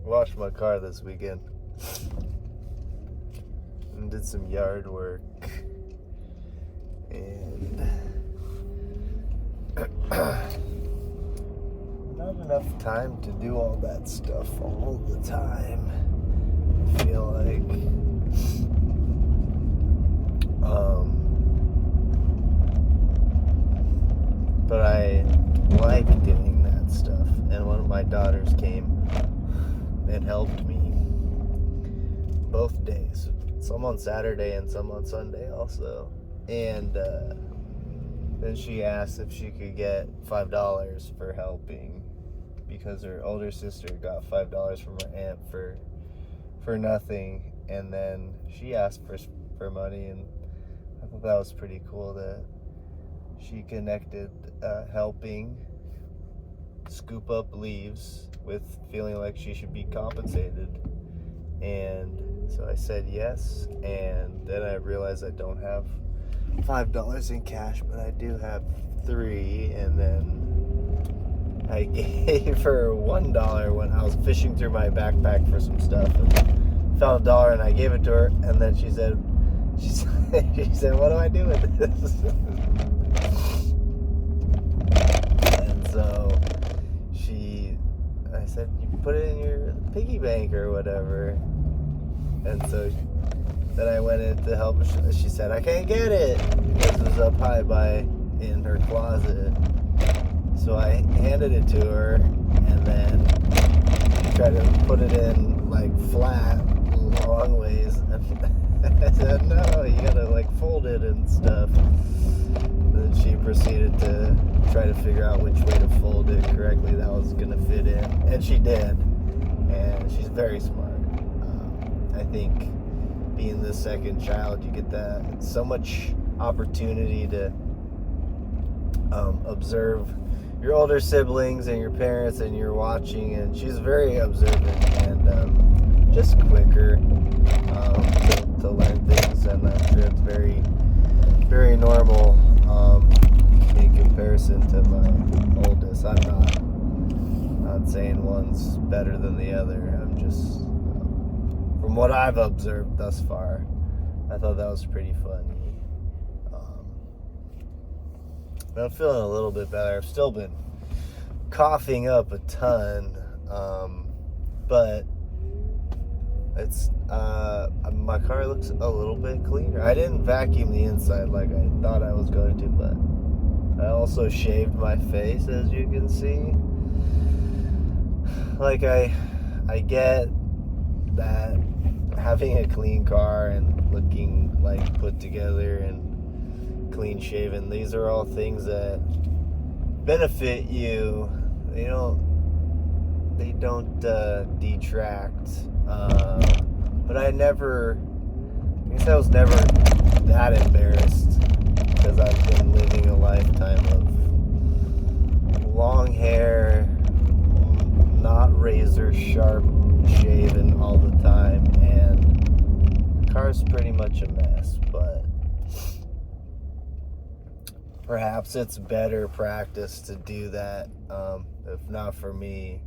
Washed my car this weekend and did some yard work, and not enough time to do all that stuff all the time. I feel like but I like doing that stuff, and one of my daughters came and helped me both days, some on Saturday and some on Sunday also. And then she asked if she could get $5 for helping, because her older sister got $5 from her aunt for nothing, and then she asked for money, and I thought that was pretty cool that she connected helping scoop up leaves with feeling like she should be compensated. And so I said yes, and then I realized I don't have $5 in cash, but I do have $3, and then I gave her $1 when I was fishing through my backpack for some stuff and found $1, and I gave it to her, and then she said, what do I do with this? And so I said, you put it in your piggy bank or whatever. And so then I went in to help. She said, I can't get it because it was up high in her closet. So I handed it to her, and then tried to put it in like flat, long ways. And I said, no, you gotta like fold it and stuff. And then she proceeded to try to figure out which way to fold it correctly that was gonna fit in, and she did. And she's very smart. I think being the second child, you get that so much opportunity to observe your older siblings and your parents, and you're watching, and she's very observant and just quicker to learn things, and I'm sure it's very, very normal in comparison to my oldest. I'm not saying one's better than the other. I'm just from what I've observed thus far, I thought that was pretty funny. I'm feeling a little bit better. I've still been coughing up a ton, but it's my car looks a little bit cleaner. I didn't vacuum the inside like I thought I was going to, but I also shaved my face, as you can see. Like I get that having a clean car and looking like put together and clean shaven, these are all things that benefit you. They don't detract. But I guess I was never that embarrassed, because I've been living a lifetime of long hair, not razor sharp shaven all the time, and the car's pretty much a mess. But perhaps it's better practice to do that, if not for me,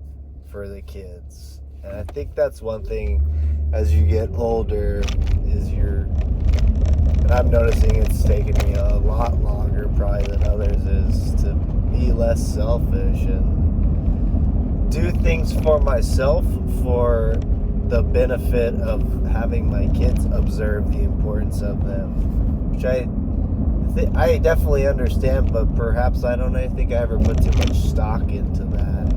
for the kids. And I think that's one thing as you get older is and I'm noticing it's taken me a lot longer probably than others, is to be less selfish and do things for myself for the benefit of having my kids observe the importance of them, which I definitely understand, but perhaps I think I ever put too much stock into that.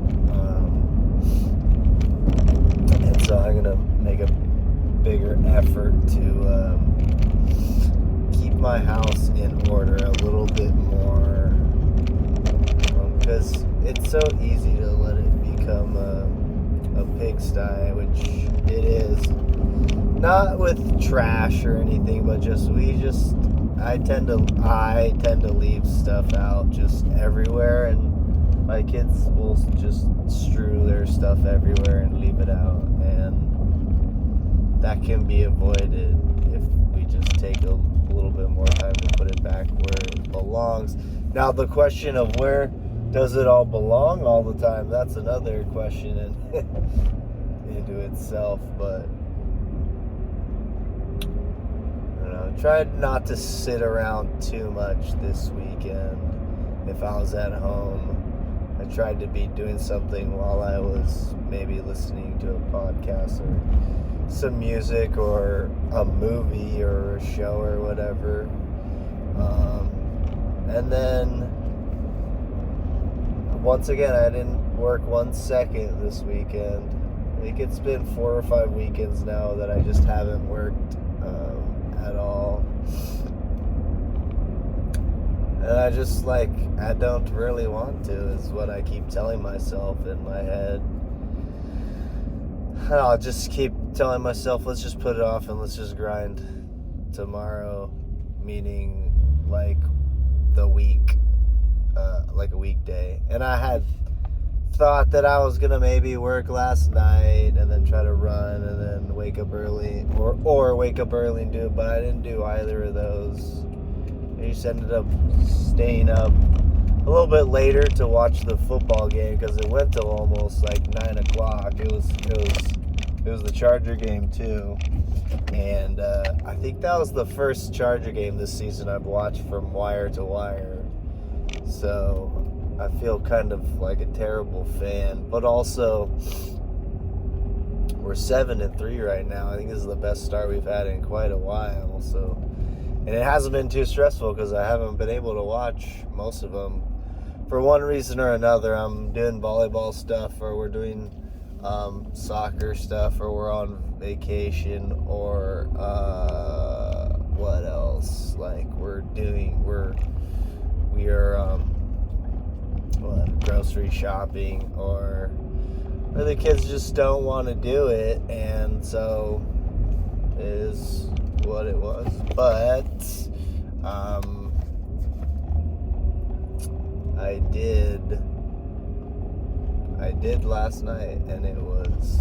And so I'm gonna make a bigger effort to keep my house in order a little bit more, because it's so easy to let it become a pigsty, which it is. Not with trash or anything, but I tend to leave stuff out just everywhere, and my kids will just strew their stuff everywhere and leave it out, and that can be avoided if we just take a little bit more time to put it back where it belongs. Now, the question of where does it all belong all the time, that's another question, and into itself, but I don't know. Tried not to sit around too much this weekend. If I was at home, I tried to be doing something while I was maybe listening to a podcast or some music or a movie or a show or whatever. And then once again, I didn't work 1 second this weekend. I think it's been 4 or 5 weekends now that I just haven't worked at all. And I just I don't really want to, is what I keep telling myself in my head. And I'll just keep telling myself, let's just put it off and let's just grind tomorrow, meaning the week, like a weekday. And I had thought that I was gonna maybe work last night and then try to run and then wake up early or wake up early and do it, but I didn't do either of those. I just ended up staying up a little bit later to watch the football game because it went till almost 9 o'clock. It was the Charger game too, and I think that was the first Charger game this season I've watched from wire to wire. So I feel kind of like a terrible fan, but also we're 7-3 right now. I think this is the best start we've had in quite a while. So, and it hasn't been too stressful because I haven't been able to watch most of them for one reason or another. I'm doing volleyball stuff, or we're doing soccer stuff, or we're on vacation, or what else? We are grocery shopping, or the kids just don't want to do it, and so it is what it was. But I did last night, and it was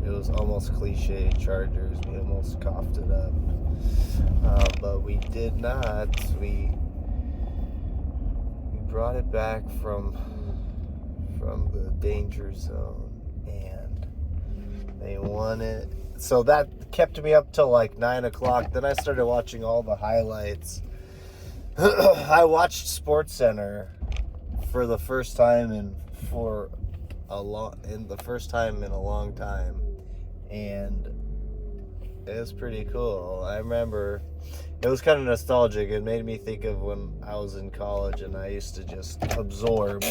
it was almost cliche Chargers. We almost coughed it up, but we did not. We brought it back from the danger zone, and they won it. So that kept me up till 9 o'clock. Then I started watching all the highlights. I watched SportsCenter for the first time in a long time, and it was pretty cool. I remember it was kind of nostalgic. It made me think of when I was in college and I used to just absorb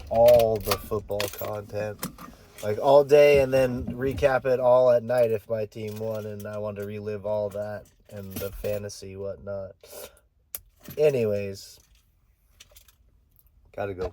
all the football content all day and then recap it all at night if my team won, and I wanted to relive all that and the fantasy whatnot. Anyways, gotta go.